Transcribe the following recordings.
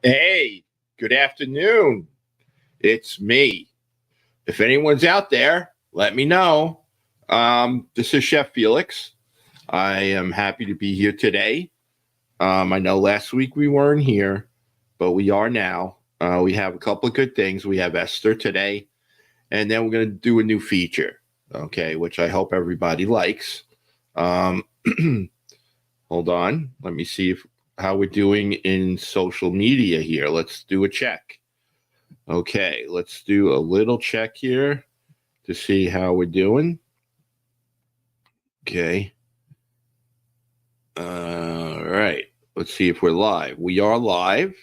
Hey, good afternoon. It's me. If anyone's out there, let me know. This is Chef Felix. I am happy to be here today. I know last week we weren't here, but we are now. We have a couple of good things. We have Esther today, and then we're going to do a new feature, okay, which I hope everybody likes. Um, Hold on. Let me see how we're doing in social media here. Let's do a check. Okay, let's do a little check here to see how we're doing. Okay. All right. Let's see if we're live. We are live.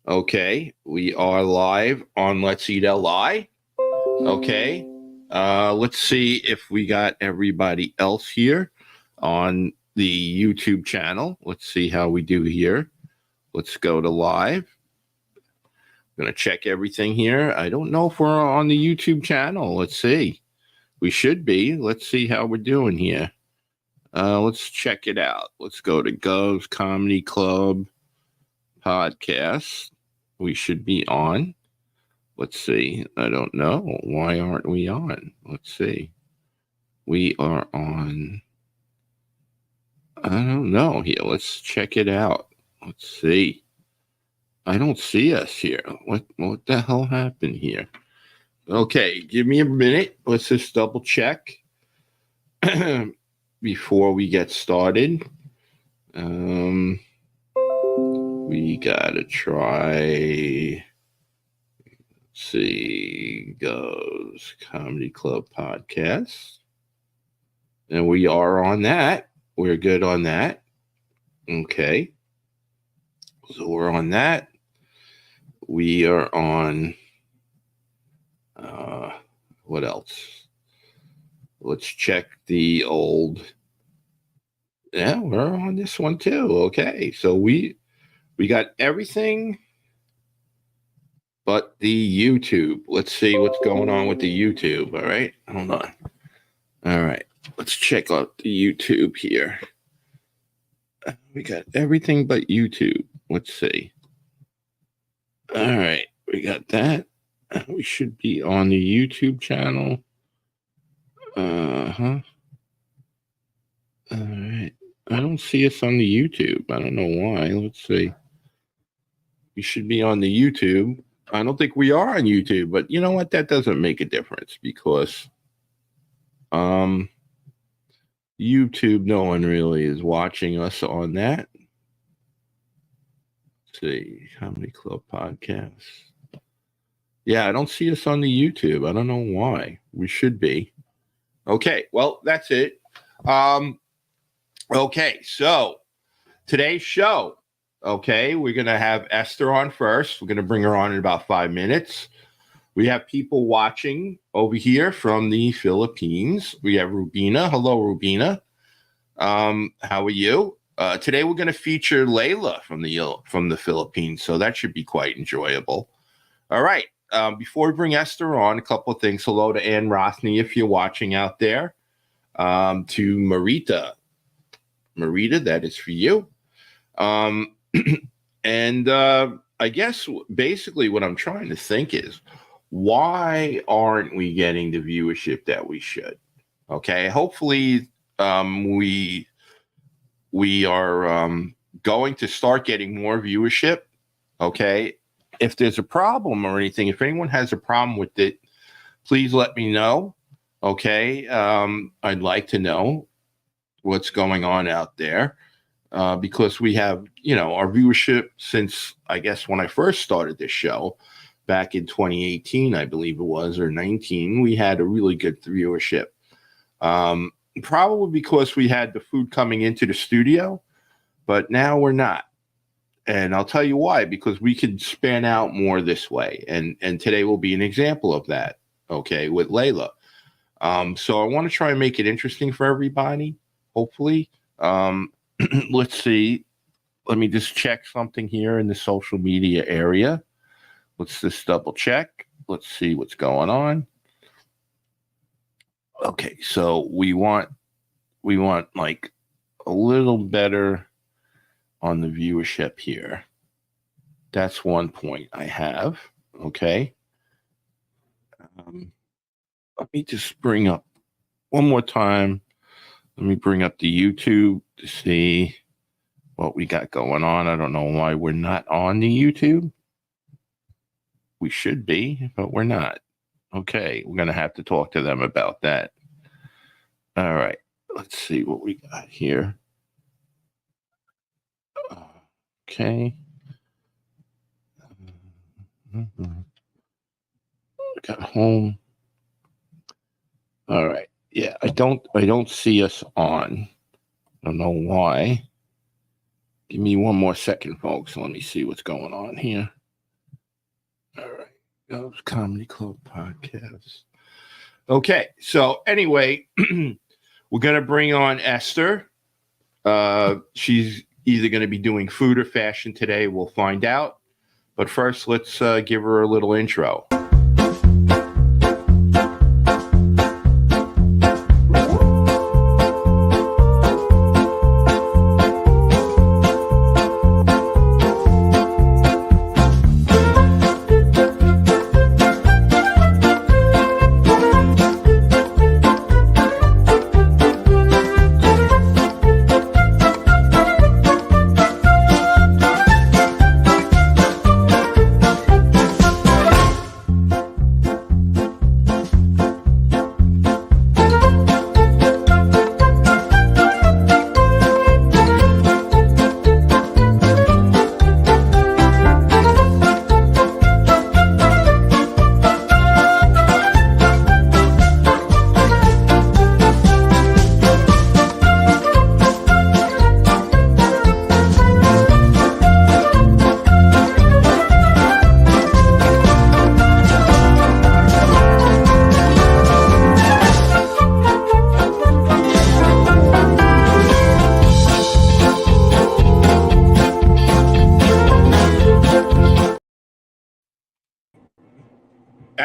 Okay. We are live on Let's Eat LI. Okay. Let's see if we got everybody else here on the YouTube channel. Let's see how we do here. Let's go to live. I'm going to check everything here. I don't know if we're on the YouTube channel. Let's see. We should be. Let's see how we're doing here. Let's check it out. Let's go to Gov's Comedy Club podcast. We should be on. Let's see. I don't know. Why aren't we on? Let's see. We are on. I don't know here. Let's check it out. Let's see. I don't see us here. What the hell happened here? Okay, give me a minute. Let's just double check before we get started. We gotta try. Let's see, Goes Comedy Club podcast, and we are on that. We're good on that. Okay, so we're on that. We are on. What else? Let's check the old. Yeah, we're on this one too. Okay, so we got everything but the YouTube. Let's see what's going on with the YouTube. All right, hold on. All right, let's check out the YouTube here. We got everything but YouTube. Let's see. All right, we got that. We should be on the YouTube channel. All right. I don't see us on the YouTube. I don't know why. Let's see. We should be on the YouTube. I don't think we are on YouTube, but you know what? That doesn't make a difference because YouTube, no one really is watching us on that. Let's see. Comedy Club podcast. Yeah, I don't see us on the YouTube. I don't know why. We should be. Okay, well, that's it. Okay, so today's show. Okay, we're going to have Esther on first. We're going to bring her on in about 5 minutes. We have people watching over here from the Philippines. We have Rubina. Hello, Rubina. How are you? Today we're going to feature Layla from the Philippines, so that should be quite enjoyable. All right. Before we bring Esther on, a couple of things. Hello to Ann Rothney if you're watching out there. To Marita. Marita, that is for you. And I guess basically what I'm trying to think is, why aren't we getting the viewership that we should? Okay, hopefully we are going to start getting more viewership. Okay, if there's a problem or anything, if anyone has a problem with it, please let me know. Okay, I'd like to know what's going on out there. Because we have, our viewership since, I guess, when I first started this show back in 2018, I believe it was, or 19, we had a really good viewership. Probably because we had the food coming into the studio, but now we're not. And I'll tell you why, because we can span out more this way. And today will be an example of that, okay, with Layla. So I want to try and make it interesting for everybody, hopefully. Let's see. Let me just check something here in the social media area. Let's just double check. Let's see what's going on. Okay, so we want like a little better on the viewership here. That's one point I have. Okay. Let me just bring up one more time. Let me bring up the YouTube to see what we got going on. I don't know why we're not on the YouTube. We should be, but we're not. Okay, we're going to have to talk to them about that. All right, let's see what we got here. Okay. Got home. All right. Yeah, I don't see us on. I don't know why. Give me one more second, folks. Let me see what's going on here. All right. Goes Comedy Club Podcast. Okay. So anyway, we're gonna bring on Esther. She's either going to be doing food or fashion today. We'll find out. But first, let's give her a little intro.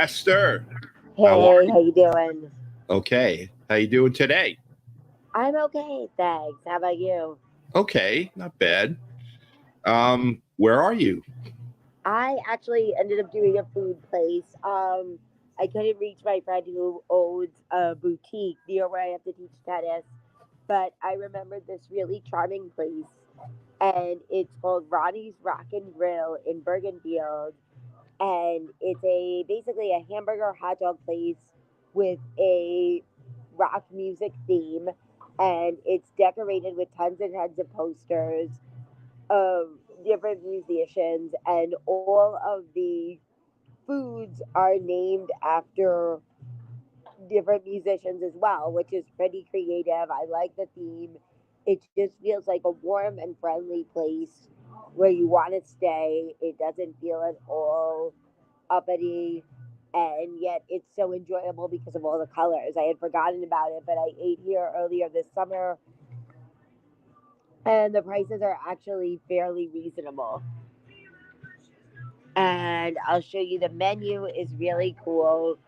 Esther. Hey, how you doing? Okay. How you doing today? I'm okay, thanks. How about you? Okay, not bad. Where are you? I actually ended up doing a food place. I couldn't reach my friend who owns a boutique near where I have to teach tennis, but I remembered this really charming place, and it's called Ronnie's Rock and Grill in Bergenfield, and it's a basically a hamburger hot dog place with a rock music theme, and it's decorated with tons and tons of posters of different musicians, and all of the foods are named after different musicians as well, which is pretty creative. I like the theme. It just feels like a warm and friendly place where you want to stay. It doesn't feel at all uppity, and yet it's so enjoyable because of all the colors. I had forgotten about it, but I ate here earlier this summer, and the prices are actually fairly reasonable. And I'll show you the menu is really cool.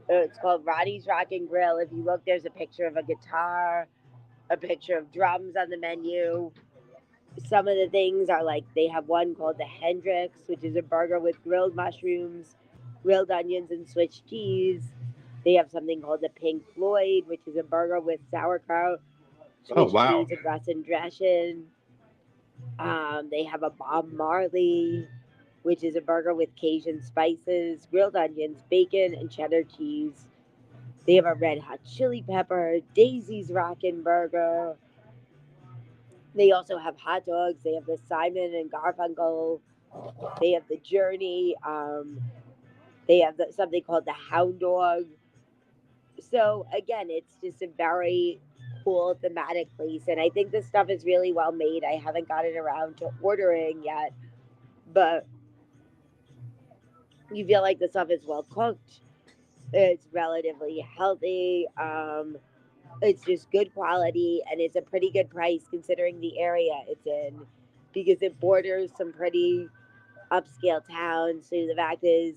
It's called Roddy's Rock and Grill. If you look, there's a picture of a guitar, a picture of drums on the menu. Some of the things are like they have one called the Hendrix, which is a burger with grilled mushrooms, grilled onions, and Swiss cheese. They have something called the Pink Floyd, which is a burger with sauerkraut, Swiss cheese, and Russian dressing. They have a Bob Marley, which is a burger with Cajun spices, grilled onions, bacon, and cheddar cheese. They have a Red Hot Chili Pepper, Daisy's Rockin' Burger. They also have hot dogs. They have the Simon and Garfunkel. They have the Journey. They have something called the Hound Dog. So again, it's just a very cool thematic place, and I think this stuff is really well made. I haven't gotten around to ordering yet, but you feel like the stuff is well cooked. It's relatively healthy. It's just good quality, and it's a pretty good price considering the area it's in, because it borders some pretty upscale towns. So the fact is,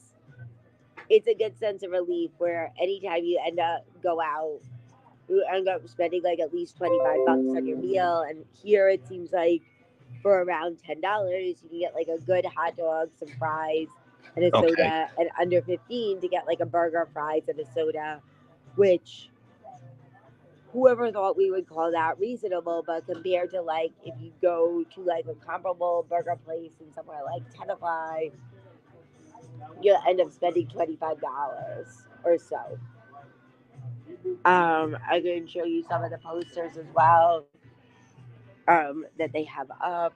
it's a good sense of relief where anytime you go out, you end up spending like at least $25 on your meal. And here it seems like for around $10. You can get like a good hot dog, some fries, and a Okay. soda, and under 15 to get like a burger, fries, and a soda, which whoever thought we would call that reasonable, but compared to like if you go to like a comparable burger place in somewhere like Tenafly, you'll end up spending $25 or so. I can show you some of the posters as well that they have up.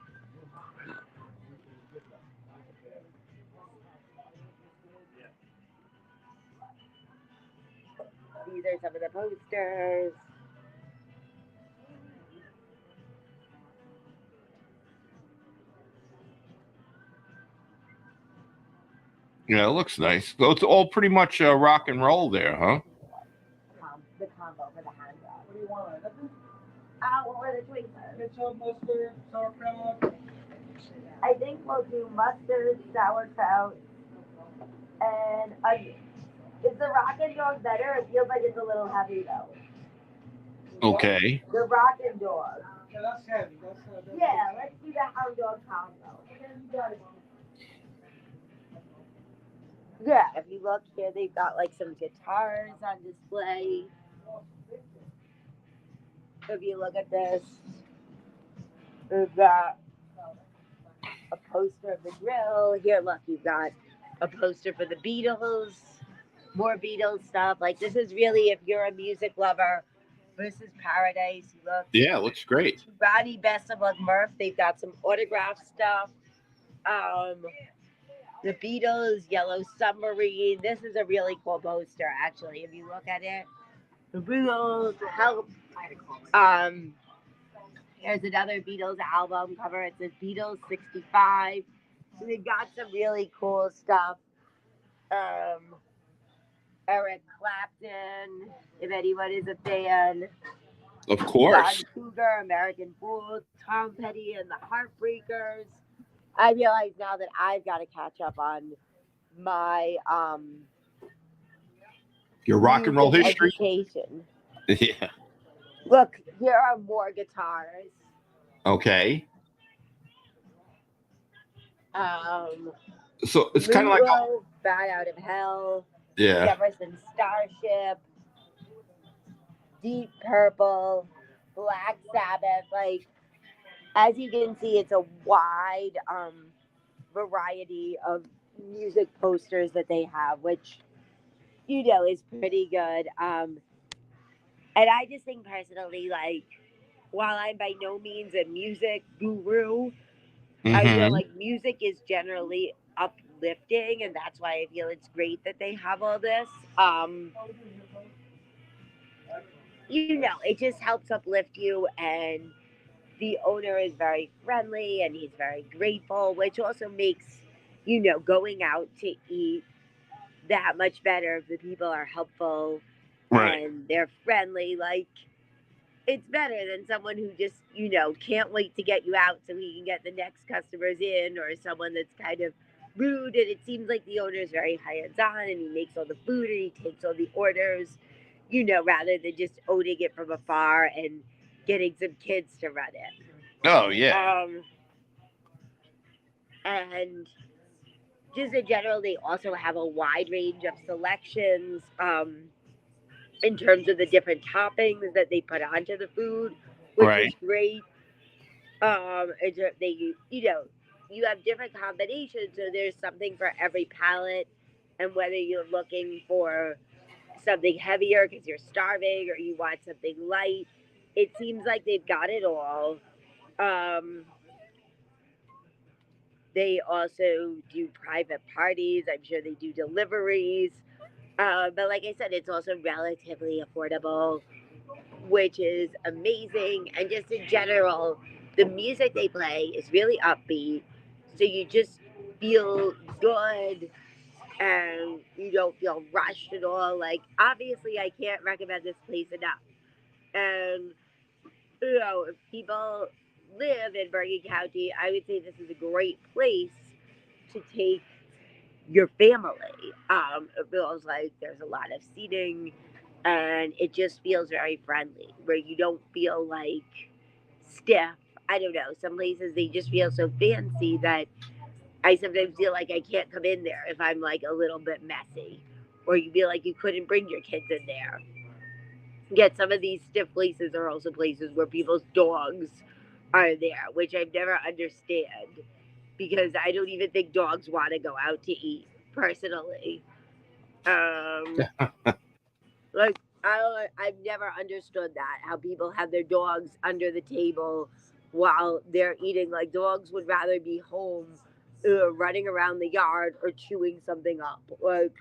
These are some of the posters. Yeah, it looks nice. So it's all pretty much rock and roll there, huh? The combo for the hand job. What do you want? Nothing? What were the choices? Ketchup, mustard, sauerkraut. I think we'll do mustard, sauerkraut, and onion. Is the Rockin' Dog better? It feels like it's a little heavy though. Okay. The Rockin' Dog. Yeah, that's heavy. Yeah, let's do the Hound Dog combo. Yeah, if you look here, they've got like some guitars on display. If you look at this, we've got a poster of the grill. Here, look, you've got a poster for the Beatles. More Beatles stuff. Like this is really, if you're a music lover, this is paradise. Look, Yeah, it looks great. Ronnie Best of Luck Murph. They've got some autograph stuff. The Beatles, Yellow Submarine. This is a really cool poster, actually. If you look at it, the Beatles help. Here's another Beatles album cover. It says Beatles 65. So they've got some really cool stuff. Eric Clapton, if anyone is a fan. Of John course. Cougar, American Fool, Tom Petty, and the Heartbreakers. I realize now that I've got to catch up on my Your rock and roll music history. education. Yeah. Look, here are more guitars. Okay. Um, So it's kind of like Bat Out of Hell, yeah. Jefferson Starship, Deep Purple, Black Sabbath. Like, as you can see, it's a wide variety of music posters that they have, which is pretty good. And I just think personally, like, while I'm by no means a music guru, I feel Mhm. like music is generally uplifting, and that's why I feel it's great that they have all this. It just helps uplift you, and the owner is very friendly and he's very grateful, which also makes, going out to eat that much better if the people are helpful Right. and they're friendly. Like, it's better than someone who just, can't wait to get you out so he can get the next customers in, or someone that's kind of rude. And it seems like the owner is very hands on and he makes all the food and he takes all the orders, rather than just owning it from afar and getting some kids to run it. Oh yeah. And just in general, they also have a wide range of selections in terms of the different toppings that they put onto the food, which Right. is great. You have different combinations, so there's something for every palate. And whether you're looking for something heavier because you're starving or you want something light, it seems like they've got it all. They also do private parties. I'm sure they do deliveries. But like I said, it's also relatively affordable, which is amazing. And just in general, the music they play is really upbeat. So you just feel good and you don't feel rushed at all. Like, obviously, I can't recommend this place enough. And, if people live in Bergen County, I would say this is a great place to take your family. It feels like there's a lot of seating and it just feels very friendly where you don't feel like stiff. I don't know, some places they just feel so fancy that I sometimes feel like I can't come in there if I'm like a little bit messy, or you feel like you couldn't bring your kids in there. Yet some of these stiff places are also places where people's dogs are there, which I've never understand because I don't even think dogs want to go out to eat personally. Um, like I've never understood that how people have their dogs under the table while they're eating. Like dogs would rather be home, running around the yard or chewing something up. Like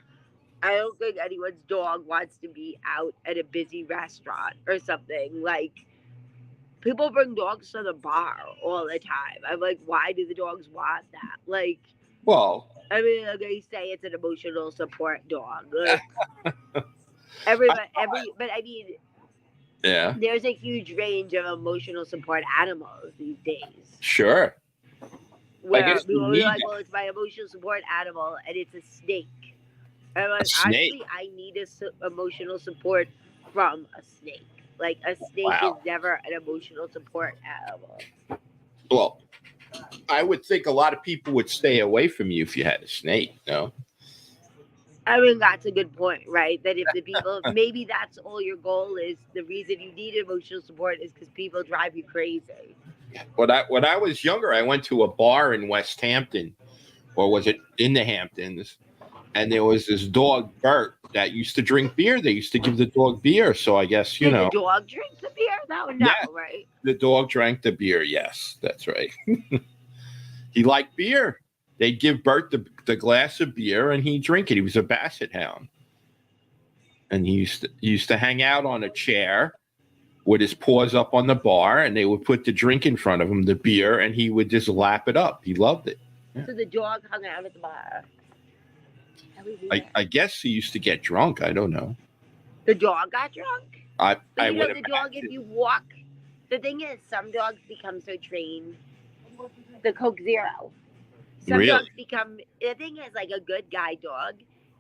I don't think anyone's dog wants to be out at a busy restaurant or something. Like people bring dogs to the bar all the time. I'm like, why do the dogs want that? Like, Well, I mean, like they say it's an emotional support dog. Like, but I mean, yeah, there's a huge range of emotional support animals these days. sure. I Where guess you people will be need like, well, it's my emotional support animal, and it's a snake. And I'm a like, snake. honestly, I need emotional support from a snake. Like a snake is Wow. never an emotional support animal. Well, I would think a lot of people would stay away from you if you had a snake. No. I mean, that's a good point, right? That if the people, maybe that's all your goal is. The reason you need emotional support is because people drive you crazy. When I was younger, I went to a bar in West Hampton, or was it in the Hamptons? And there was this dog, Bert, that used to drink beer. They used to give the dog beer. So I guess, Did the dog drink the beer? No, Yeah. right? The dog drank the beer. Yes, that's right. He liked beer. They'd give Bert the glass of beer and he'd drink it. He was a basset hound. And he used to hang out on a chair with his paws up on the bar, and they would put the drink in front of him, the beer, and he would just lap it up. He loved it. Yeah. So the dog hung out at the bar. I guess he used to get drunk. I don't know. The dog got drunk? I But you know, would the dog, if you walk, the thing is, some dogs become so trained. The Coke Zero. Some Really? dogs become, the thing is, like a good guide dog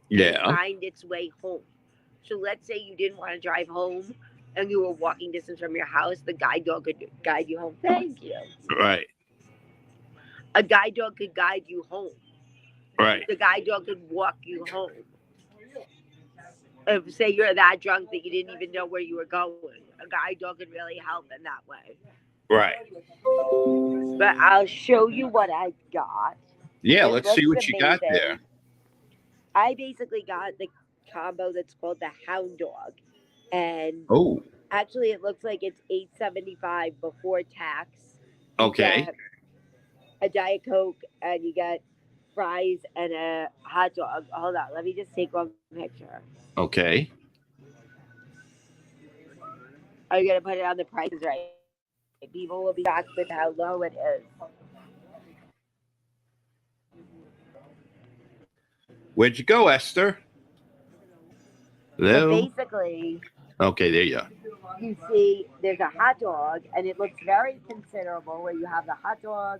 Yeah. find its way home. So let's say you didn't want to drive home and you were walking distance from your house, the guide dog could guide you home. Thank you. Right. A guide dog could guide you home. Right. The guide dog could walk you home. If say you're that drunk that you didn't even know where you were going, a guide dog could really help in that way. Right. But I'll show you what I got. Yeah, It let's see looks what you got amazing. there. I basically got the combo that's called the Hound Dog, and Oh, actually it looks like it's $8.75 before tax. okay. You get a Diet Coke, and you get fries and a hot dog. Hold on, let me just take one picture. Okay. Are you gonna put it on the prices right? People will be shocked with how low it is. Where'd you go, Esther? So Hello. basically, Okay, there you are. you see there's a hot dog, and it looks very considerable where you have the hot dog,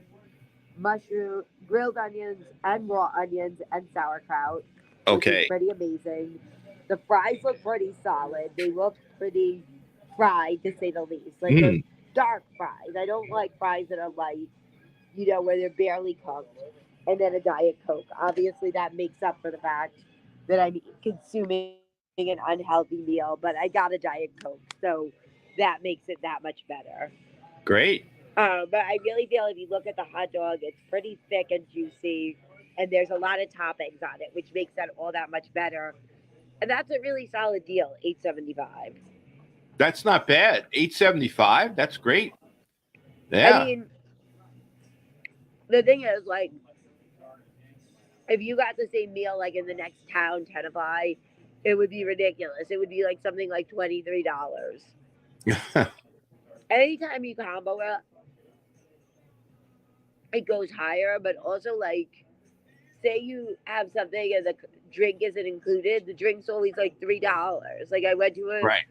mushroom, grilled onions, and raw onions, and sauerkraut. Which Okay. is pretty amazing. The fries look pretty solid. They look pretty fried, to say the least. Like they're dark fries. I don't like fries that are light, where they're barely cooked. And then a Diet Coke. Obviously, that makes up for the fact that I'm consuming an unhealthy meal, but I got a Diet Coke, so that makes it that much better. Great. But I really feel if you look at the hot dog, it's pretty thick and juicy, and there's a lot of toppings on it, which makes that all that much better. And that's a really solid deal, $8.75. That's not bad. $8.75. That's great. Yeah. I mean, the thing is, like, if you got the same meal like in the next town, Tenafly, it would be ridiculous. It would be like something like $23. Anytime you combo it goes higher, but also like, say you have something and the drink isn't included, the drink's always like $3. Like I went to a Right.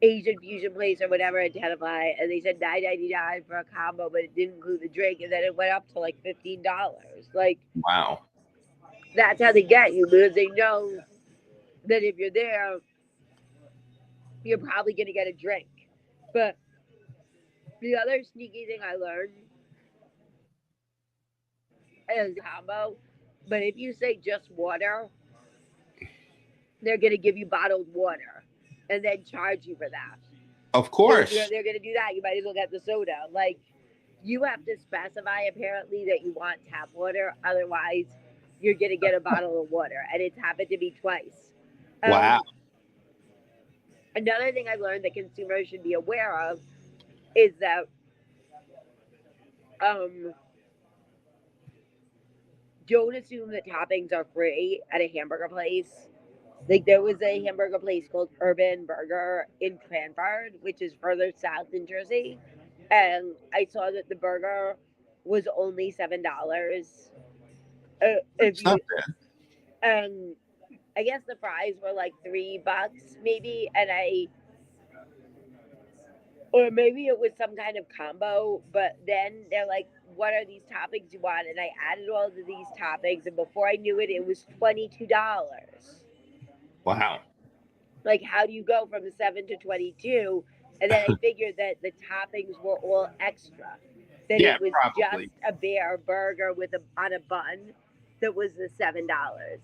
Asian fusion place or whatever in Tenafly, and they said $9.99 for a combo, but it didn't include the drink, and then it went up to like $15. Like, Wow. that's how they get you, because they know that if you're there, you're probably going to get a drink. But The other sneaky thing I learned is combo, but if you say just water, they're gonna give you bottled water and then charge you for that. Of So if course. they're gonna do that, you might as well get the soda. Like you have to specify apparently that you want tap water, otherwise you're gonna get a bottle of water, and it's happened to me twice. Wow. Another thing I learned that consumers should be aware of is that don't assume that toppings are free at a hamburger place. Like there was a hamburger place called Urban Burger in Cranford, which is further south in Jersey, and I saw that the burger was only $7. If It's you not bad. and I guess the fries were like $3 maybe, or maybe it was some kind of combo. But then they're like, "What are these toppings you want?" And I added all of these toppings, and before I knew it, it was $22. Wow. Like, how do you go from 7 to 22? And then I figured that the toppings were all extra. That Yeah, it was probably. just a bare burger with on a bun that was the $7.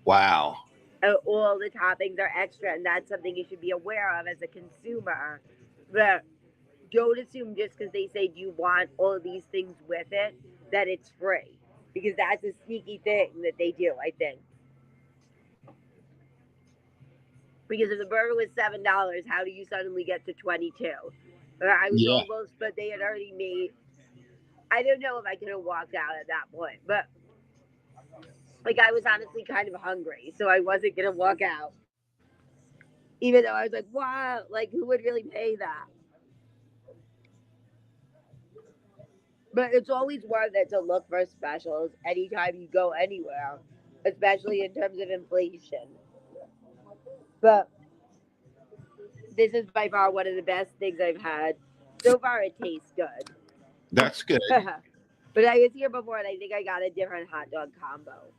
Wow. All the toppings are extra, and that's something you should be aware of as a consumer. But don't assume just because they say, "Do you want all of these things with it?" that it's free, because that's a sneaky thing that they do, I think. Because if the burger was $7, how do you suddenly get to 22? I was Yeah. almost, but they had already made. I don't know if I could have walked out at that point, but like I was honestly kind of hungry, so I wasn't gonna walk out. Even though I was like, "Wow, like who would really pay that?" But it's always worth it to look for specials anytime you go anywhere, especially in terms of inflation. But this is by far one of the best things I've had. So far, it tastes good. That's good. But I was here before, and I think I got a different hot dog combo.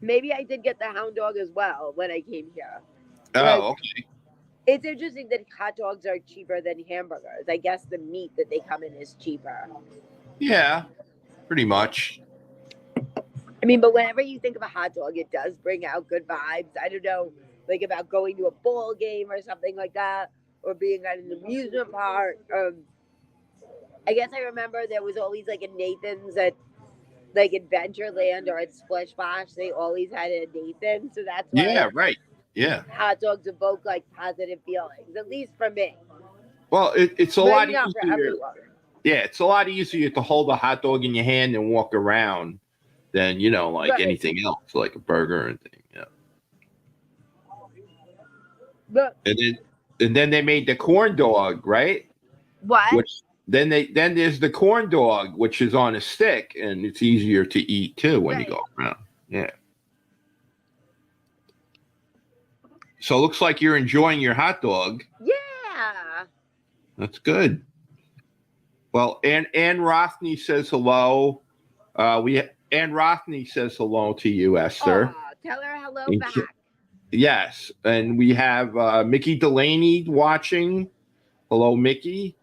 Maybe I did get the hound dog as well when I came here. Like, Oh, okay. it's interesting that hot dogs are cheaper than hamburgers. I guess the meat that they come in is cheaper. Yeah, pretty much. I mean, but whenever you think of a hot dog, it does bring out good vibes. I don't know, like about going to a ball game or something like that, or being at an amusement park. I guess I remember there was always like a Nathan's at like Adventureland or at Splish Splash. They always had a Nathan, so that's why Yeah, right. Yeah. hot dogs evoke like positive feelings, at least for me. Well, it's a lot Maybe not for easier. everyone. Yeah, it's a lot easier to hold a hot dog in your hand and walk around than, like Right. anything else, like a burger and thing. Yeah. But And then they made the corn dog, right? what? Which then there's the corn dog, which is on a stick, and it's easier to eat too when you Right. go around. Yeah. So it looks like you're enjoying your hot dog. Yeah. That's good. Well, Ann Rothney says hello. Ann Rothney says hello to you, Esther. Aw, tell her hello Thank you. back. Yes, and we have Mickey Delaney watching. Hello, Mickey.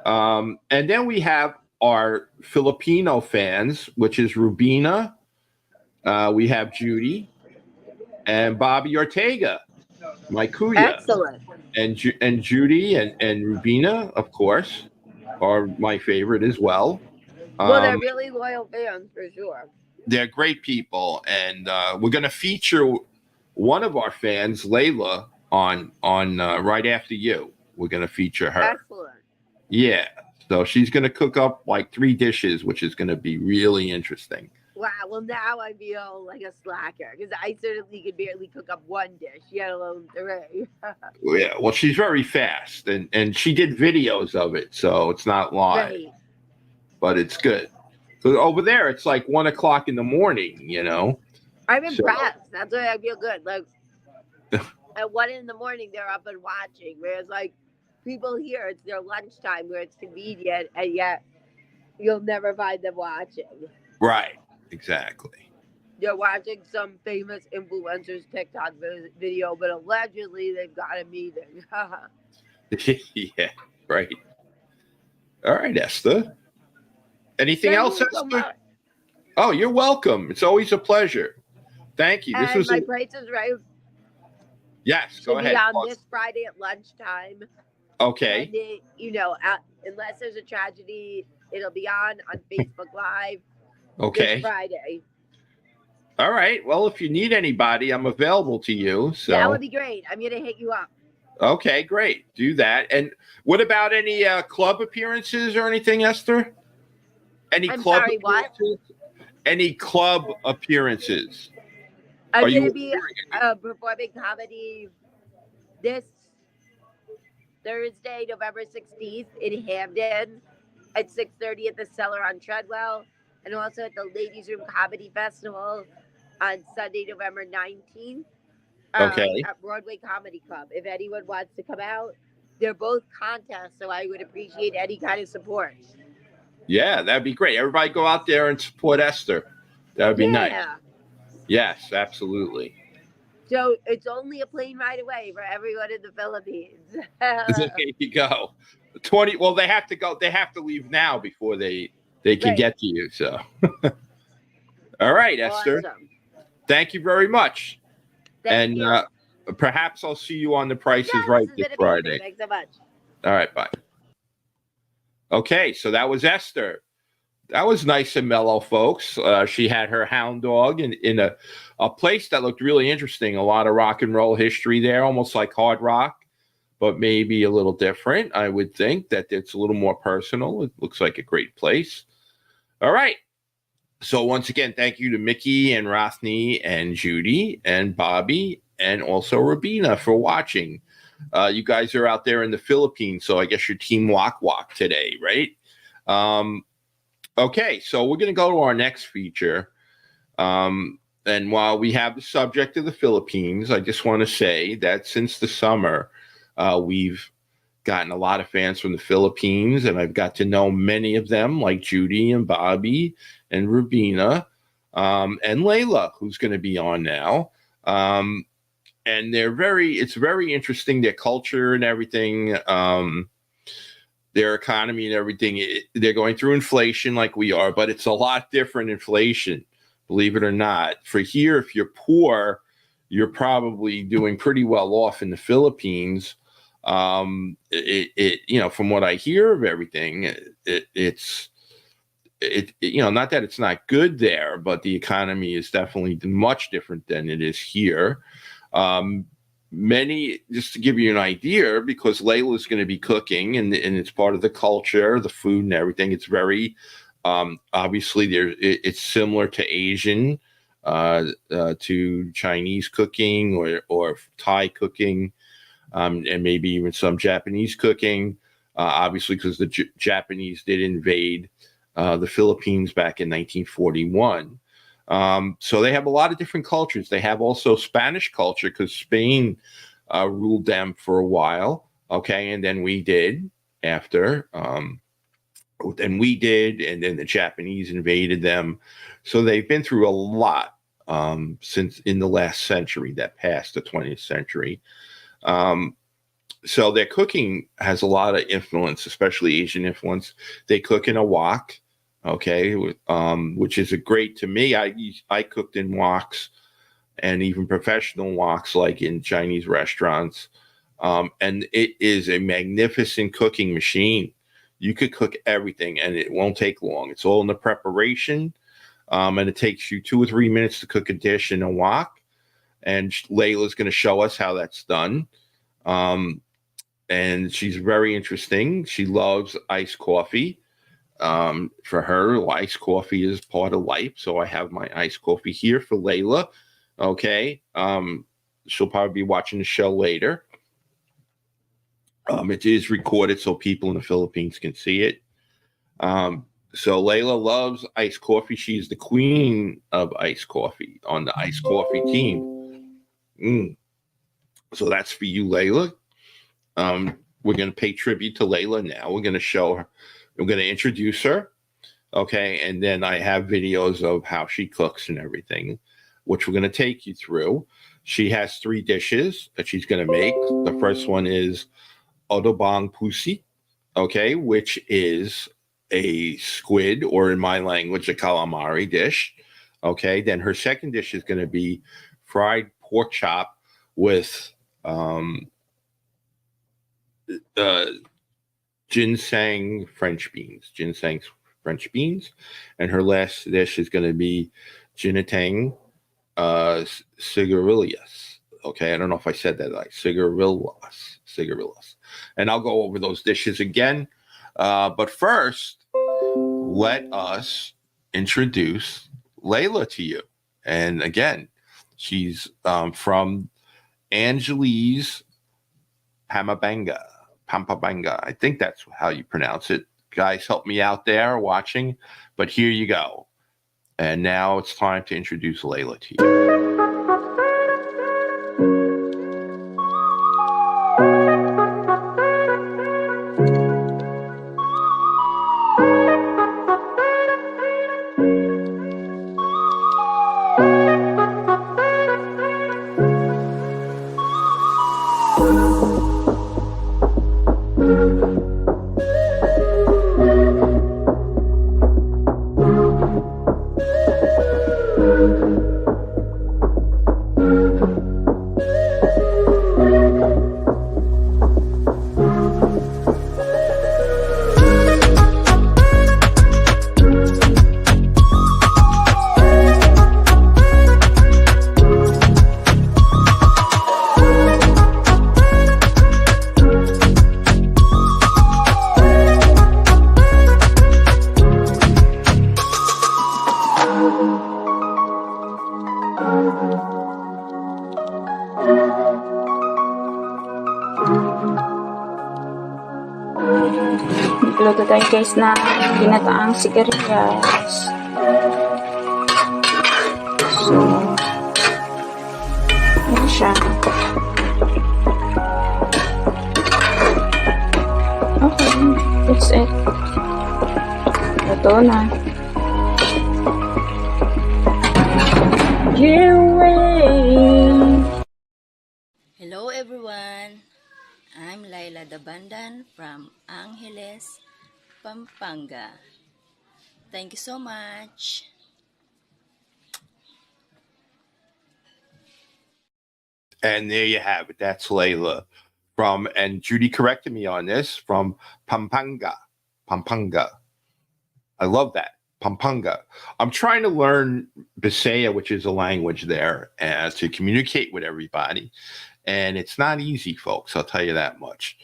And then we have our Filipino fans, which is Rubina. We have Judy and Bobby Ortega, my kuya. Excellent. And Judy and Rubina, of course, are my favorite as well. Well, they're really loyal fans for sure. They're great people, and we're going to feature one of our fans, Layla, on right after you. We're going to feature her. Excellent. Yeah, so she's going to cook up like 3 dishes, which is going to be really interesting. Wow. Well, now I feel like a slacker because I certainly could barely cook up one dish, let alone 3. Yeah, well, she's very fast, and she did videos of it, so it's not live, Right. but it's good. So over there, it's like 1:00 in the morning, I'm So- impressed. That's why I feel good. Like at 1 in the morning, they're up and watching. Whereas like people here, it's their lunchtime where it's convenient, and yet you'll never find them watching. Right, exactly. They're watching some famous influencer's TikTok video, but allegedly they've got a meeting. Yeah, right. All right, Esther. Anything Thank else, you so Esther? much. Oh, you're welcome. It's always a pleasure. Thank you. This And was my price is right. yes. Go Should be ahead. on this Friday at lunchtime. Okay. And unless there's a tragedy, it'll be on Facebook Live this Okay. Friday. All right. Well, if you need anybody, I'm available to you. That would So be great. I'm gonna hit you up. okay, great. Do that. And what about any club appearances or anything, Esther? Any I'm club sorry, what? appearances? Any club appearances? I'm Are you gonna be performing comedy this Thursday, November 16th in Hamden at 6:30 at the Cellar on Treadwell, and also at the Ladies Room Comedy Festival on Sunday, November 19th okay? at Broadway Comedy Club. If anyone wants to come out, they're both contests, so I would appreciate any kind of support. Yeah, that'd be great. Everybody go out there and support Esther. That would be nice. Yes, absolutely. So it's only a plane ride away for everyone in the Philippines. There you go. 20. Well, they have to go. They have to leave now before they can Right. get to you. So, all right, Esther. Awesome. Thank you very much. Thank And you. perhaps I'll see you on The Price Yeah, is Right this this has been amazing. Friday. Thanks so much. All right, bye. Okay, so that was Esther. That was nice and mellow, folks. She had her hound dog in a place that looked really interesting. A lot of rock and roll history there, almost like hard rock, but maybe a little different. I would think that it's a little more personal. It looks like a great place. All right. So once again, thank you to Mickey and Rothney and Judy and Bobby and also Rabina for watching. You guys are out there in the Philippines, so I guess you're Team Wak Wak today, right? Okay, so we're going to go to our next feature. And while we have the subject of the Philippines, I just want to say that since the summer, we've gotten a lot of fans from the Philippines, and I've got to know many of them, like Judy and Bobby and Rubina and Layla, who's going to be on now. And it's very interesting, their culture and everything. Their economy and everything, they're going through inflation like we are, but it's a lot different inflation, believe it or not. For here, if you're poor, you're probably doing pretty well off in the Philippines. From what I hear of everything, it's not that it's not good there, but the economy is definitely much different than it is here. Just to give you an idea, because Layla is going to be cooking and it's part of the culture, the food and everything. It's very obviously it's similar to Asian, to Chinese cooking or Thai cooking, and maybe even some Japanese cooking. Obviously, because the Japanese did invade the Philippines back in 1941. So they have a lot of different cultures. They have also Spanish culture because Spain ruled them for a while. Okay. And then we did after, and then the Japanese invaded them. So they've been through a lot since in the last century that passed, the 20th century. So their cooking has a lot of influence, especially Asian influence. They cook in a wok. Okay, which is a great to me. I cooked in woks and even professional woks, like in Chinese restaurants, and it is a magnificent cooking machine. You could cook everything, and it won't take long. It's all in the preparation, and it takes you 2 or 3 minutes to cook a dish in a wok. And Layla's going to show us how that's done. And she's very interesting. She loves iced coffee. For her, iced coffee is part of life. So I have my iced coffee here for Layla. Okay. She'll probably be watching the show later. It is recorded so people in the Philippines can see it. So Layla loves iced coffee. She's the queen of iced coffee on the iced coffee team. So that's for you, Layla. We're going to pay tribute to Layla now. We're going to show her. I'm going to introduce her, okay? And then I have videos of how she cooks and everything, which we're going to take you through. She has 3 dishes that she's going to make. The first one is Odobang Pusit, okay, which is a squid, or in my language, a calamari dish. Okay, then her second dish is going to be fried pork chop with ginseng French beans. Ginseng French beans. And her last dish is going to be ginatang cigarillas. Okay, I don't know if I said that right. Cigarillas. And I'll go over those dishes again. But first, let us introduce Layla to you. And again, she's from Angeles Pampanga. I think that's how you pronounce it. Guys, help me out there watching. But here you go. And now it's time to introduce Layla to you. Nagluto tayo guys na ginataang sigarilyas. So, yan siya. Okay, that's it. Luto na. Hello everyone, I'm Laila Dabandan from Angeles, Pampanga. Thank you so much. And there you have it. That's Layla from, and Judy corrected me on this, from Pampanga. I love that. Pampanga. I'm trying to learn Bisaya, which is a language there, to communicate with everybody. And it's not easy, folks. I'll tell you that much.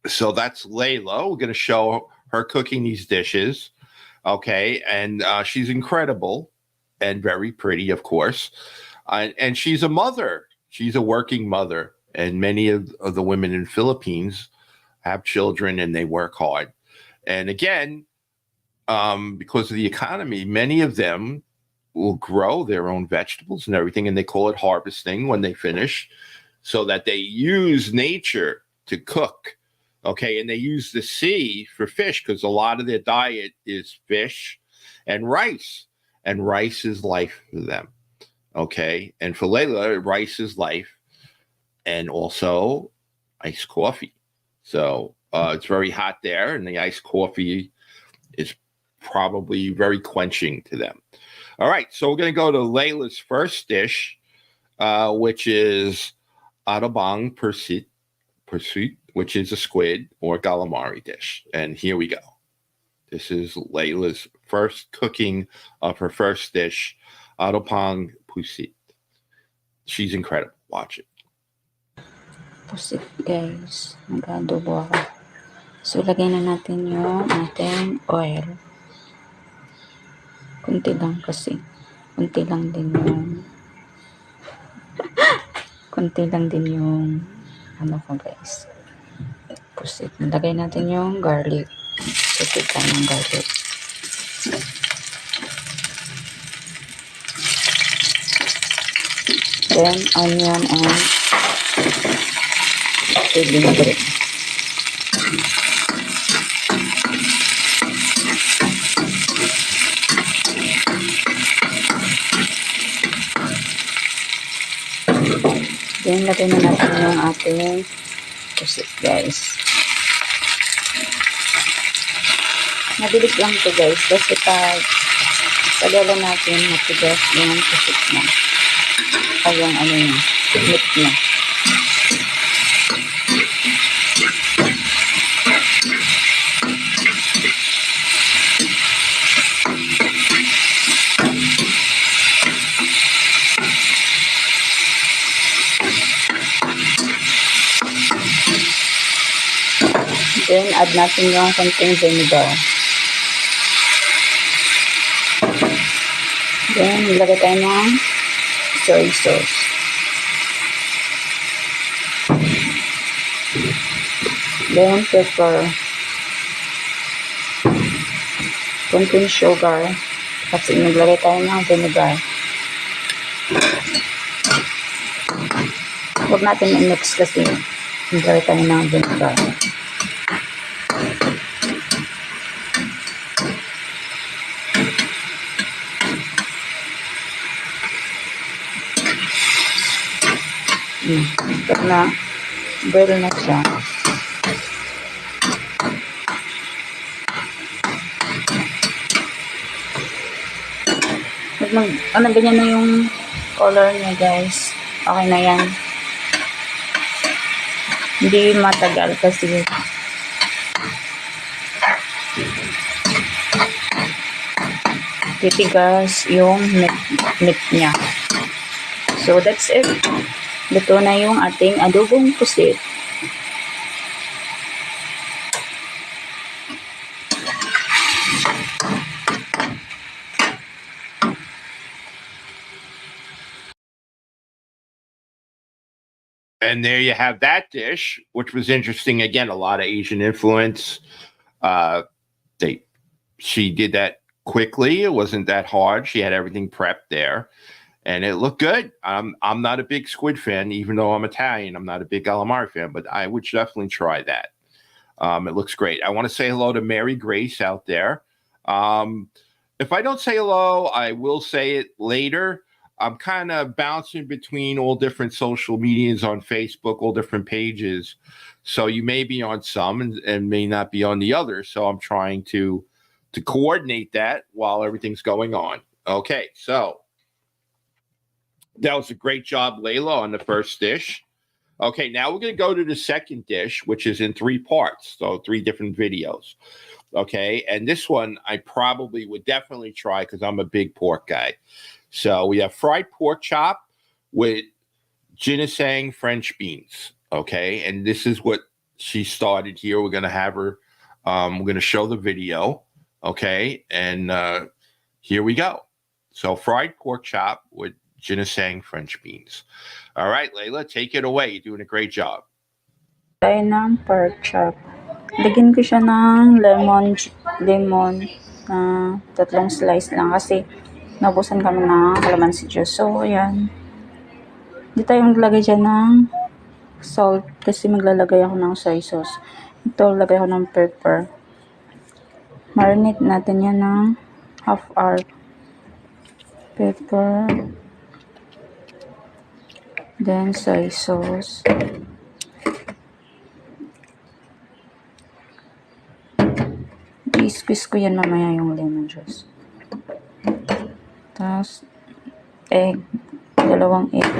So that's Layla. We're going to show her cooking these dishes. Okay. And she's incredible and very pretty, of course. And she's a mother. She's a working mother. And many of the women in Philippines have children and they work hard. And again, because of the economy, many of them will grow their own vegetables and everything, and they call it harvesting when they finish, so that they use nature to cook. Okay, and they use the sea for fish, because a lot of their diet is fish and rice is life for them. Okay, and for Layla, rice is life, and also iced coffee. So it's very hot there, and the iced coffee is probably very quenching to them. All right, so we're going to go to Layla's first dish, which is Adobang Pusit, which is a squid or calamari dish. And here we go. This is Layla's first cooking of her first dish, Adobang Pusit. She's incredible. Watch it. Pusit guys. Nag-adobo ako. So, lagay na natin yung ating oil. Kunti lang kasi. Kunti lang din yung ano ko guys. Pusit. Nalagay natin yung garlic. Pusit tayo ng garlic. Then, onion and vinegar. Then, lagay na natin yung ating pusit guys. Mabilis lang to guys kasi pag tagalan natin matigas yung pusit niya. Ay yung ano niya, meat niya. Then, add natin yung konting vinegar. Then, ilagay tayo ng soy sauce. Then, pepper. Konting sugar. Kasi naglagay tayo ng vinegar. Huwag natin i-mix kasi naglagay tayo ng vinegar. Pag na boil na siya, ano ganyan na yung color niya guys, okay na yan. Hindi matagal kasi titigas yung meat niya. So that's it. Luto na yung ating adobong pusit. And there you have that dish, which was interesting. Again, a lot of Asian influence. She did that quickly. It wasn't that hard. She had everything prepped there, and it looked good. I'm not a big squid fan, even though I'm Italian. I'm not a big calamari fan, but I would definitely try that. It looks great. I want to say hello to Mary Grace out there. If I don't say hello, I will say it later. I'm kind of bouncing between all different social medias on Facebook, all different pages. So you may be on some and may not be on the others. So I'm trying to coordinate that while everything's going on. Okay, so that was a great job, Layla, on the first dish. Okay, now we're going to go to the second dish, which is in 3 parts, so 3 different videos. Okay, and this one I probably would definitely try because I'm a big pork guy. So we have fried pork chop with ginseng French beans. Okay, and this is what she started here. We're going to have her, we're going to show the video. Okay, and here we go. So fried pork chop with ginseng French beans. All right, Layla, take it away. You're doing a great job. Tayo ng pork chop. Lagyan ko siya ng lemon na 3 slice lang kasi naubusan kami ng calamansi juice. So, ayan. Hindi tayo maglagay dyan ng salt kasi maglalagay ako ng soy sauce. Ito, lagay ako ng pepper. Marinate natin yan ng half hour. Pepper. Then, soy sauce. I-squeeze ko yan mamaya yung lemon juice. Tapos, egg. 2 egg.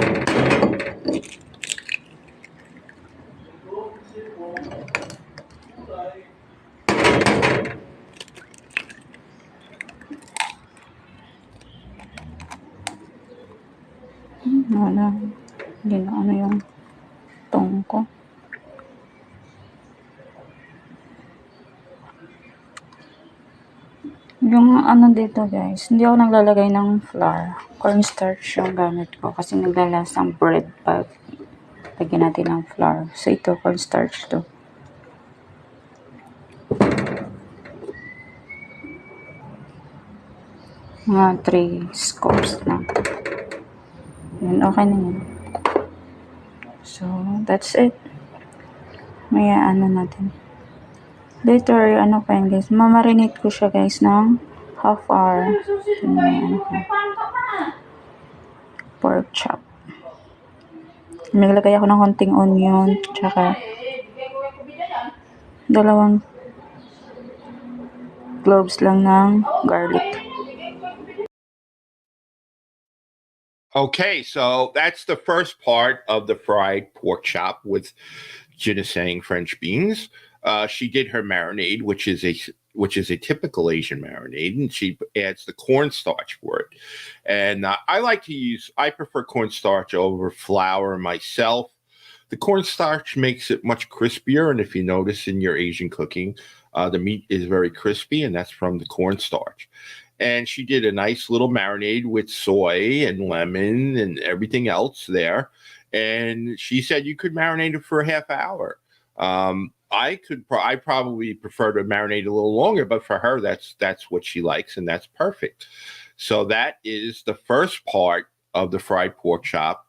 Wala. Hindi na ano yung tong ko. Yung ano dito guys, hindi ako naglalagay ng flour. Cornstarch yung gamit ko kasi naglalasang bread pag lagyan natin ng flour. So ito, cornstarch to. Mga 3 scoops lang. Yan, okay na yan. So, that's it. May ano natin. Later, ano pa yan guys, mamarinate ko siya guys ng half hour. Ano ko. Pork chop. Naglagay ako ng konting onion, tsaka Dalawang cloves lang ng garlic. Okay, so that's the first part of the fried pork chop with ginseng French beans. She did her marinade, which is a typical Asian marinade, and she adds the cornstarch for it. And I prefer cornstarch over flour myself. The cornstarch makes it much crispier, and if you notice in your Asian cooking, the meat is very crispy, and that's from the cornstarch. And she did a nice little marinade with soy and lemon and everything else there. And she said you could marinate it for a half hour. I probably prefer to marinate a little longer, but for her, that's what she likes, and that's perfect. So that is the first part of the fried pork chop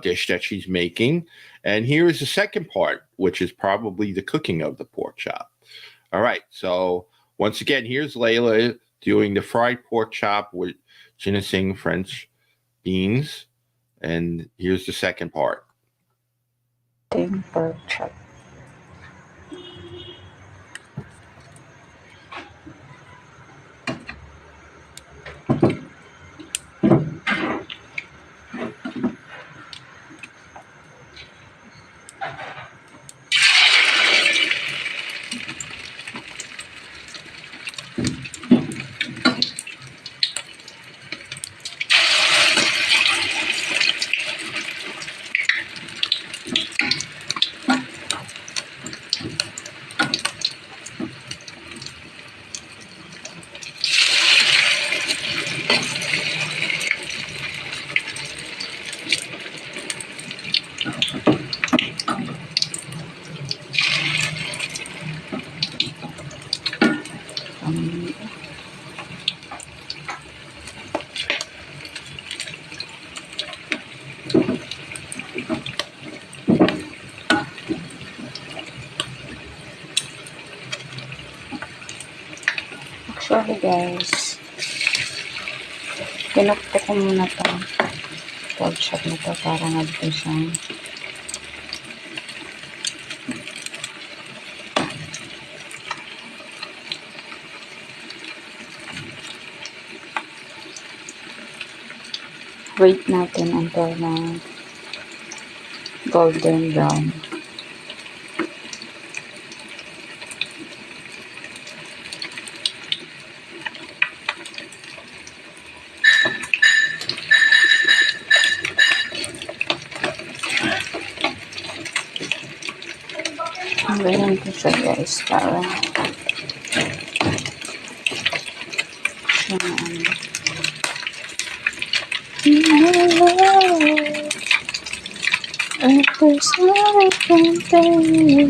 dish that she's making. And here is the second part, which is probably the cooking of the pork chop. All right. So once again, here's Layla doing the fried pork chop with ginseng French beans. And here's the second part. Pork chop. Actually guys, pinukto ko muna to pork chop na to para nga dito siyang wait natin until na golden brown. Ganyan ko siya guys para siya if there's nothing I can tell you,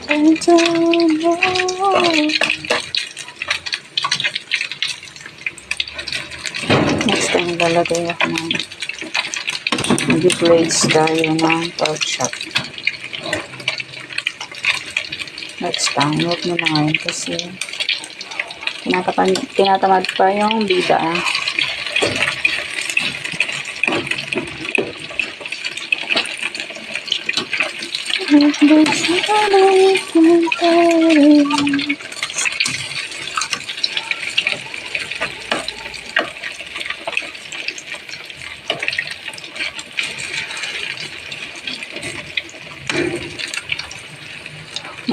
I don't know. Next time lalagay ako ng mag-glaze tayo ng pork chop. Next time, huwag mo na ngayon kasi tinatamad pa yung bida.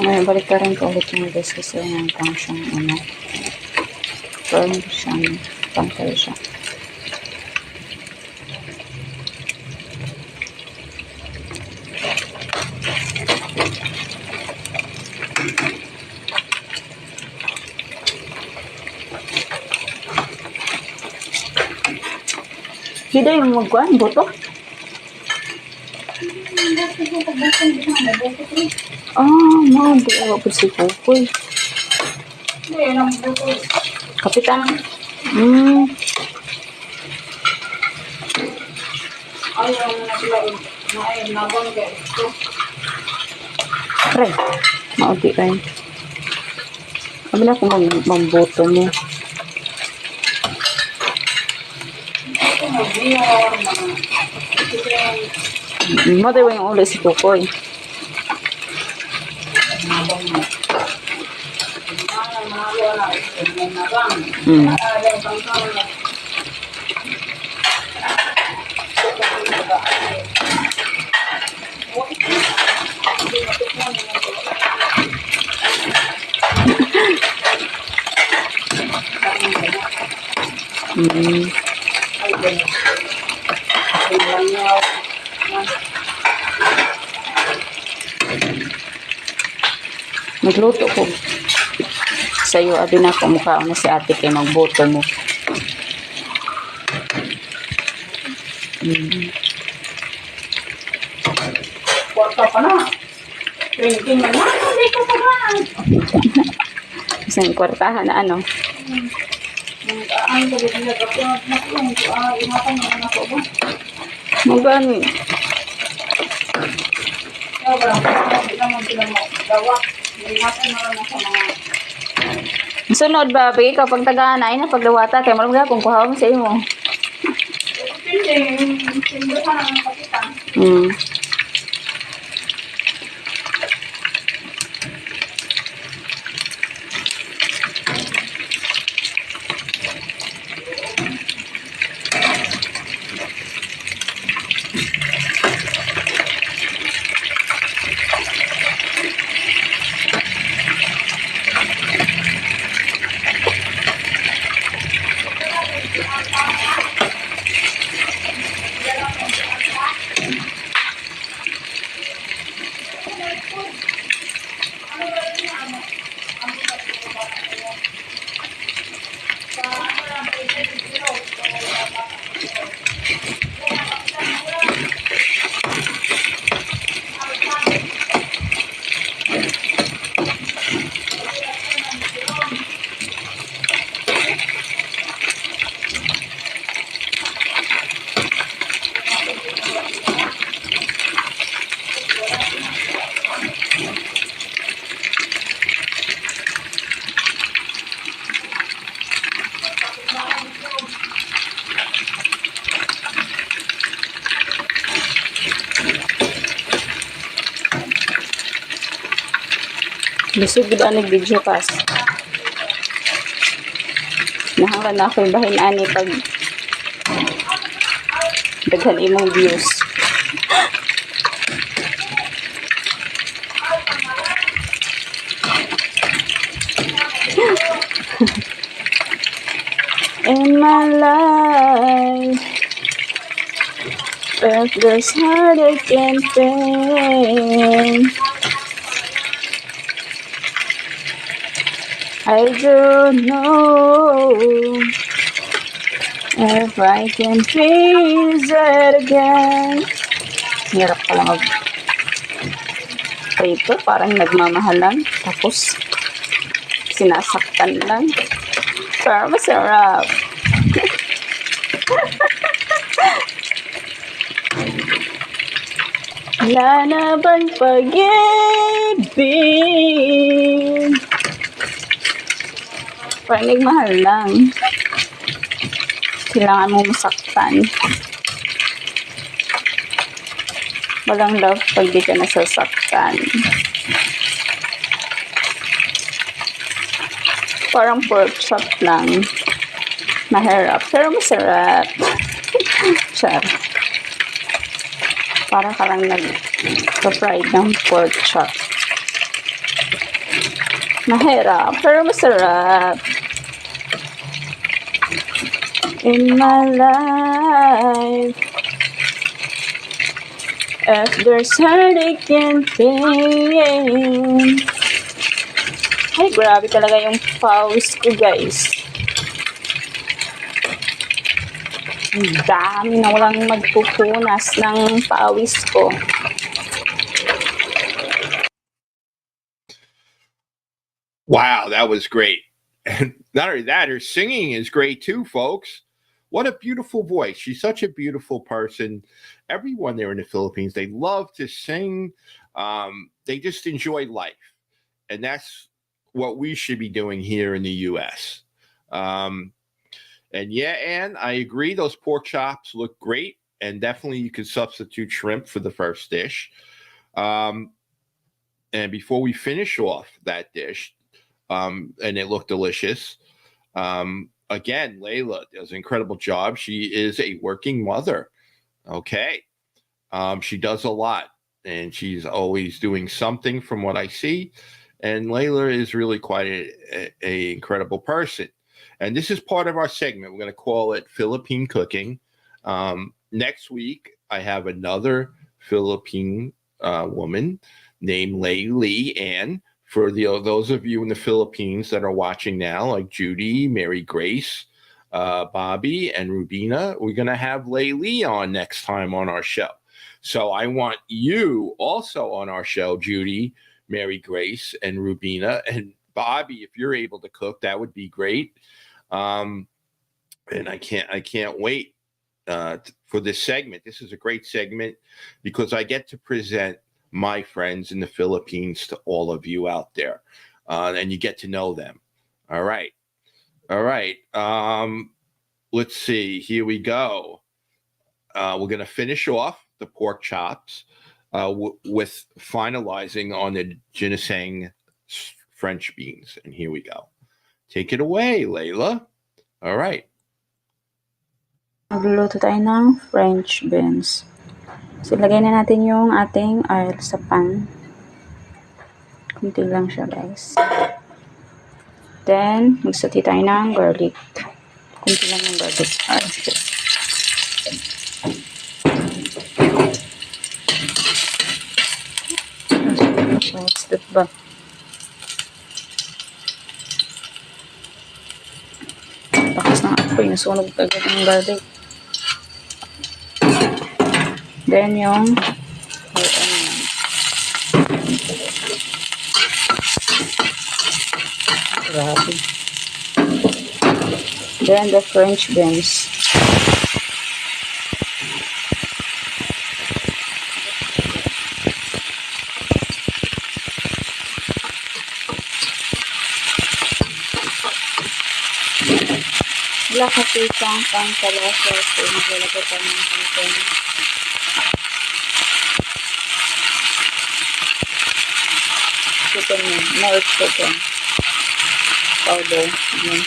Ngayon, balik ka rin ko ulit yung guys kasi nangtang siyang firm siyang tangkal siya. Hindi yung magkuhan, buto? Mau di ako po si Kukoy. Kapitan. Pre, mau di kayo. Kami na kung mamboto mo. Matay yung ulit si Kukoy. Mm. Mm. Magluto ko. Sa'yo, abi na ko mukha na si ate kay magboto mo. Kwarta pa na. Printing man na. Hindi ko pa na. Isang kwartahan na ano. Ang gabi nila kapag nakulong. Ingatan mo na ako ba? Magani. Sobrang hindi naman sila magawa. Ingatan mo na sa mga Sunod ba, Bi, kapag taga-anay na pagdawata, kay malamga kung kuha mo sa imo. printing. Sinduhan ang kapitan. Mm. Busog gid ani video pass. Nahanglan na ako'y bahin ani pag daghan imong views. In my life, if there's heartache and pain, I don't know if I can face it again. Hirap pala prito, parang nagmamahalan. Tapos, sinasaktan lang. Pero masarap. Wala na bang pag-ibig? Parang nagmahal lang. Kailangan mo masaktan. Walang love pag di ka nasasaktan. Parang pork chop lang. Mahirap, pero masarap. Char. Parang ka lang nag-fried ng pork chop. Mahirap, pero masarap. In my life, if there's heartache and pain. Ay, grabe talaga yung pawis ko, guys. Ang dami na walang magpupunas ng pawis ko. Wow, that was great. And not only that, her singing is great too, folks. What a beautiful voice. She's such a beautiful person. Everyone there in the Philippines, they love to sing. They just enjoy life. And that's what we should be doing here in the U.S. And yeah, Ann, I agree. Those pork chops look great. And definitely you could substitute shrimp for the first dish. And before we finish off that dish, and it looked delicious. Again, Layla does an incredible job. She is a working mother. Okay. She does a lot, and she's always doing something from what I see. And Layla is really quite a incredible person. And this is part of our segment. We're going to call it Philippine Cooking. Next week, I have another Philippine woman named Lee Ann. For those of you in the Philippines that are watching now, like Judy, Mary Grace, Bobby, and Rubina, we're going to have Lee on next time on our show. So I want you also on our show, Judy, Mary Grace, and Rubina, and Bobby. If you're able to cook, that would be great. And I can't wait for this segment. This is a great segment because I get to present my friends in the Philippines to all of you out there, and you get to know them. All right. Let's see. Here we go. We're going to finish off the pork chops with finalizing on the ginseng French beans. And here we go. Take it away, Layla. All right. Magluluto tayo ng French beans. So, ilagay na natin yung ating oil sa pan. Kunti lang siya, guys. Then, magsati tayo ng garlic. Kunti lang yung garlic. What's that ba? Lakas ng apoy. Nasunog agad ng garlic. Then, yung onion. Grabe. Then, the French beans. Wala kasi isang pangkalasa. So, maglalagay tayo ng konting chicken, more chicken powder. Yun.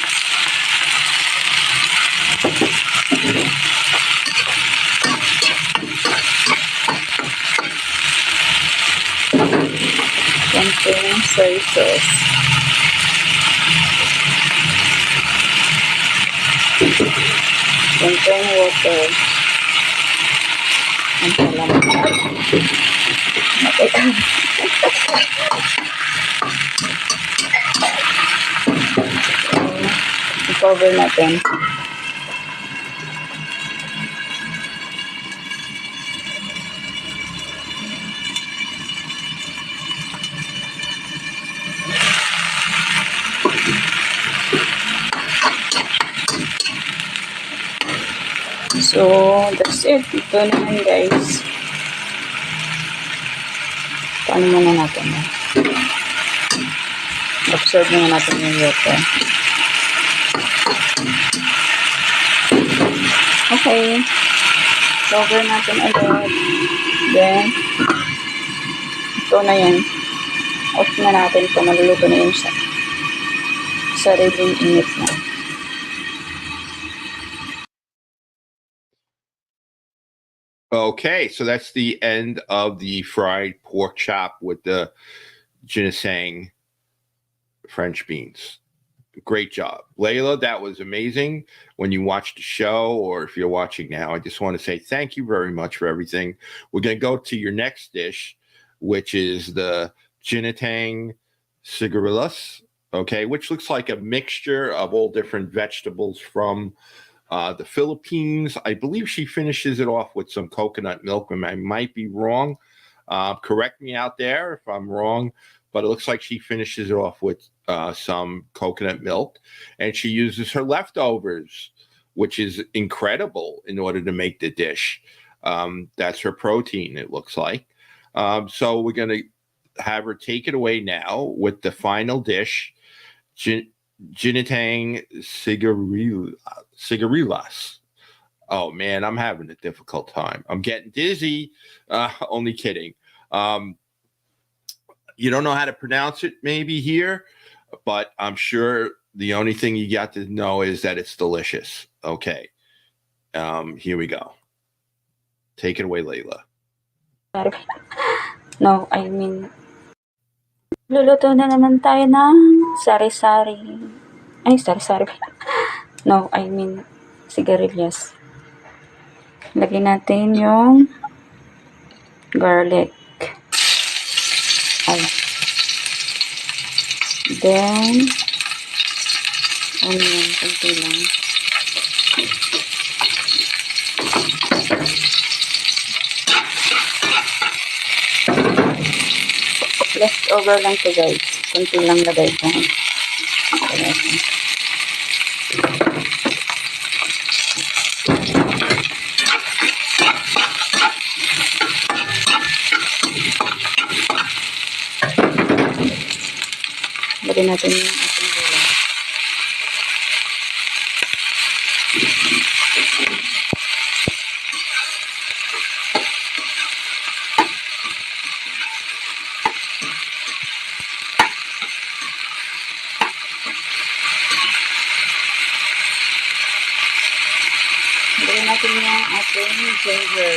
Konting soy sauce. Konting water. Ang salamat. I-cover natin. So, that's it. Ito na yan, guys. Paano muna natin yan? Observe muna natin yung water. Okay. Cover natin agad. Then, ito na yan. Off na natin ito. Maluluto na yung sariling init na. Okay, so that's the end of the fried pork chop with the ginseng French beans. Great job. Layla, that was amazing. When you watched the show, or if you're watching now, I just want to say thank you very much for everything. We're going to go to your next dish, which is the ginseng cigarillas, okay, which looks like a mixture of all different vegetables from the Philippines. I believe she finishes it off with some coconut milk. I might be wrong. Correct me out there if I'm wrong, but it looks like she finishes it off with some coconut milk, and she uses her leftovers, which is incredible in order to make the dish. That's her protein, it looks like. So we're going to have her take it away now with the final dish, ginseng cigarillas. Oh man, I'm having a difficult time. I'm getting dizzy. Only kidding. You don't know how to pronounce it maybe here, but I'm sure the only thing you got to know is that it's delicious. Okay. Here we go. Take it away, Layla. No, I mean, luluto na naman tayo ng sari-sari. Ay, sari-sari. No, I mean, sigarilyas. Lagyan natin yung garlic. Ay. Then, onion, kunti lang. Leftover lang to guys. Kunti lang lagay ko. Lagyan natin yung ating gulay. Lagyan natin yung ating ginger.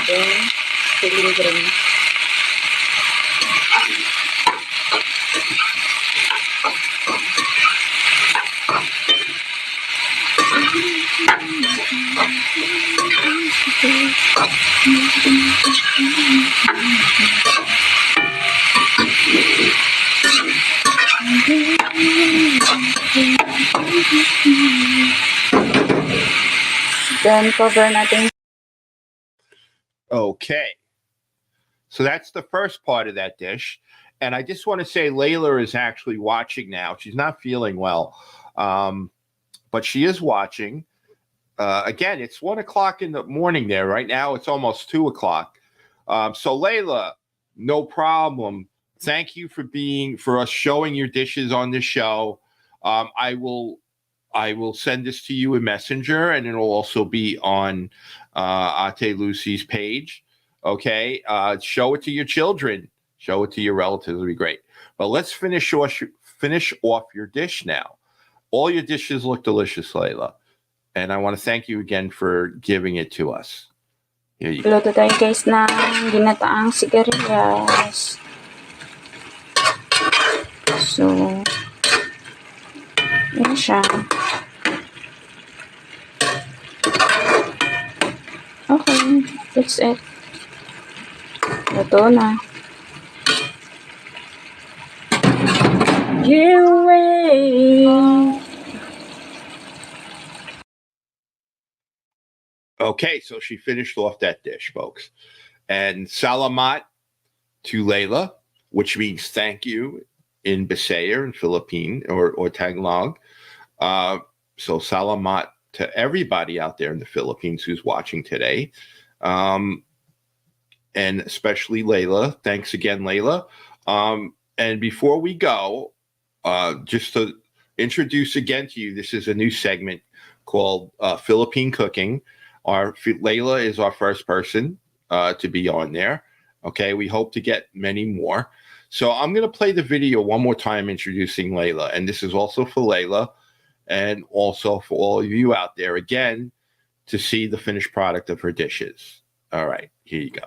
Then, siling green. Then, cover natin. Okay. So that's the first part of that dish. And I just want to say Layla is actually watching now. She's not feeling well, but she is watching. Again, it's 1 o'clock in the morning there. Right now, it's almost 2 o'clock. So Layla, no problem. Thank you for us showing your dishes on this show. I will send this to you in Messenger, and it'll also be on Ate Lucy's page. Okay, show it to your children, show it to your relatives. It'll be great. But let's finish off your dish now. All your dishes look delicious, Layla, and I want to thank you again for giving it to us. Here you go. Luto tayo guys ng ginataang sigarilyas. So, yan siya. Okay, that's it. Luto na. You wait. Okay, so she finished off that dish, folks. And salamat to Layla, which means thank you in Bisaya, in Philippine, or Tagalog. So salamat to everybody out there in the Philippines who's watching today. And especially Layla. Thanks again, Layla. And before we go, just to introduce again to you, this is a new segment called Philippine Cooking. Layla is our first person to be on there. Okay, we hope to get many more. So I'm going to play the video one more time introducing Layla. And this is also for Layla and also for all of you out there, again, to see the finished product of her dishes. All right, here you go.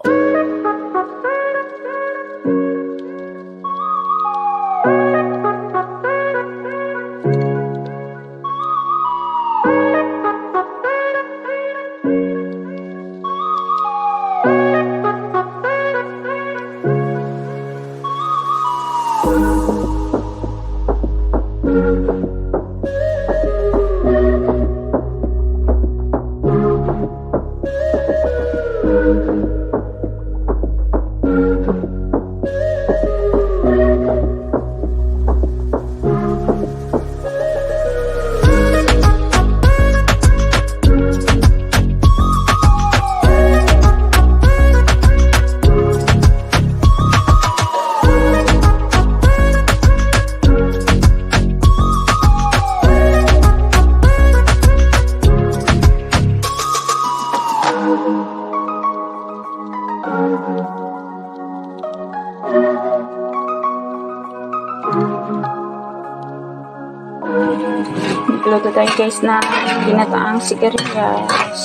Nagluto tayo guys na ginataang sigarilyas.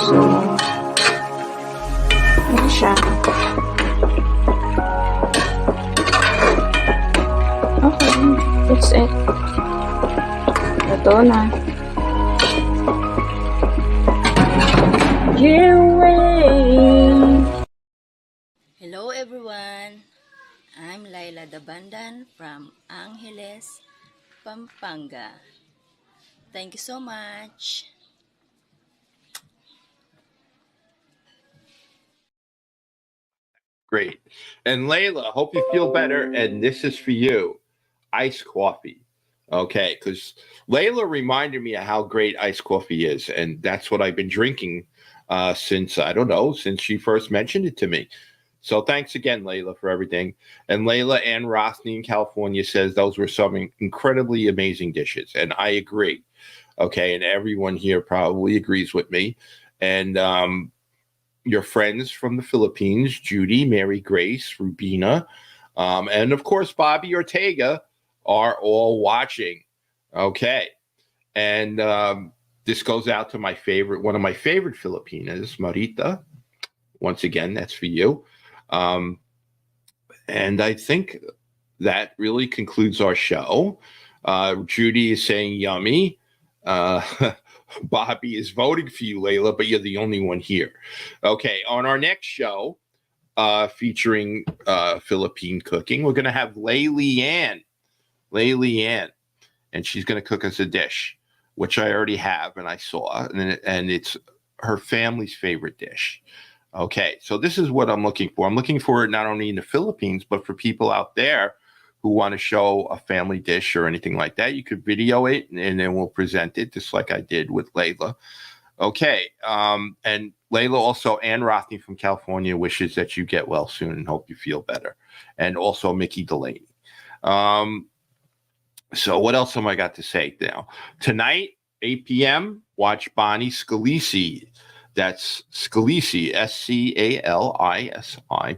So, ano siya? Okay, that's it. Ito na. Hello everyone. I'm Laila Dabandan from Angeles, Pampanga. Thank you so much. Great. And Layla, hope you feel better. And this is for you, iced coffee. Okay, because Layla reminded me of how great iced coffee is, and that's what I've been drinking since, I don't know, since she first mentioned it to me. So thanks again, Layla, for everything. And Layla Ann Rothney in California says those were some incredibly amazing dishes, and I agree. Okay, and everyone here probably agrees with me. And your friends from the Philippines, Judy, Mary Grace, Rubina, and of course, Bobby Ortega are all watching. Okay. And this goes out to one of my favorite Filipinas, Marita. Once again, that's for you. And I think that really concludes our show. Judy is saying yummy. Bobby is voting for you, Layla, but you're the only one here. Okay, on our next show, featuring Philippine cooking, we're going to have Layli Ann, and she's going to cook us a dish, which I already have and I saw, and it's her family's favorite dish. Okay, so this is what I'm looking for. I'm looking for it not only in the Philippines, but for people out there who want to show a family dish or anything like that. You could video it, and then we'll present it just like I did with Layla. Okay, and Layla also, Ann Rothney from California, wishes that you get well soon and hope you feel better. And also Mickey Delaney. So what else have I got to say now? Tonight, 8 p.m., watch Bonnie Scalisi. That's Scalisi, Scalisi.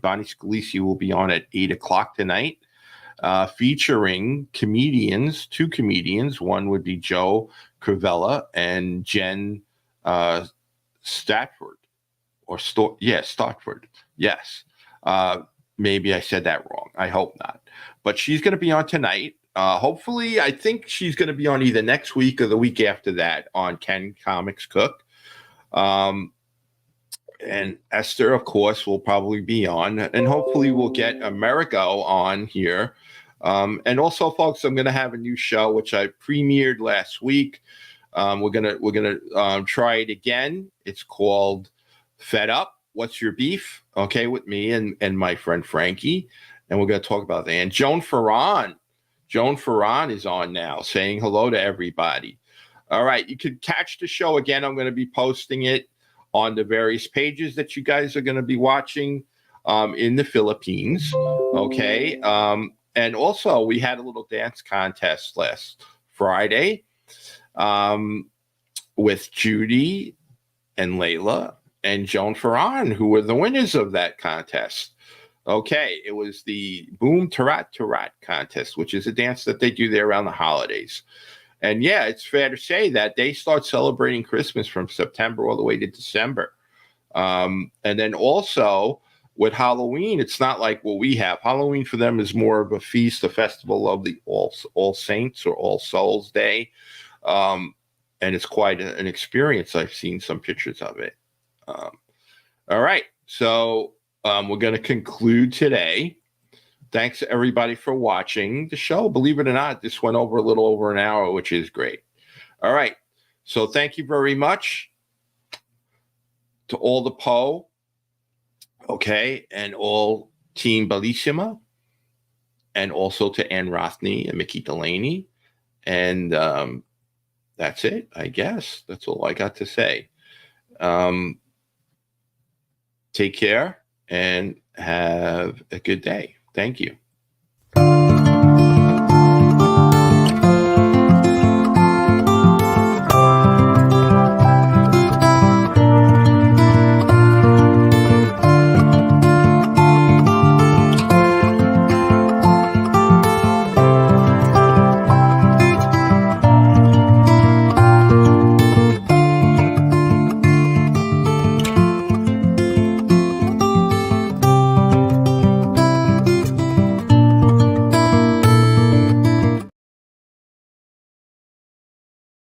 Bonnie Scalisi will be on at 8 o'clock tonight, featuring two comedians. One would be Joe Cravella and Jen Statford. Stotford. Yes. Maybe I said that wrong. I hope not. But she's going to be on tonight. Hopefully, I think she's going to be on either next week or the week after that on Ken Comics Cook. And Esther, of course, will probably be on. And hopefully we'll get Amerigo on here. And also, folks, I'm going to have a new show, which I premiered last week. We're gonna try it again. It's called Fed Up. What's Your Beef? Okay, with me and my friend Frankie, and we're gonna talk about that. And Joan Farron is on now, saying hello to everybody. All right, you could catch the show again. I'm going to be posting it on the various pages that you guys are going to be watching in the Philippines. Okay, and also we had a little dance contest last Friday. With Judy and Layla and Joan Farron, who were the winners of that contest. Okay, it was the Boom Tarat Tarat contest, which is a dance that they do there around the holidays. And yeah, it's fair to say that they start celebrating Christmas from September all the way to December. And then also with Halloween, it's not like what we have. Halloween for them is more of a feast, a festival of the All Saints or All Souls Day. And it's quite an experience. I've seen some pictures of it. All right. So we're going to conclude today. Thanks everybody for watching the show. Believe it or not, this went over a little over an hour, which is great. All right. So thank you very much to all the Poe. Okay. And all Team Bellissima. And also to Ann Rothney and Mickey Delaney. And that's it, I guess. That's all I got to say. Take care and have a good day. Thank you.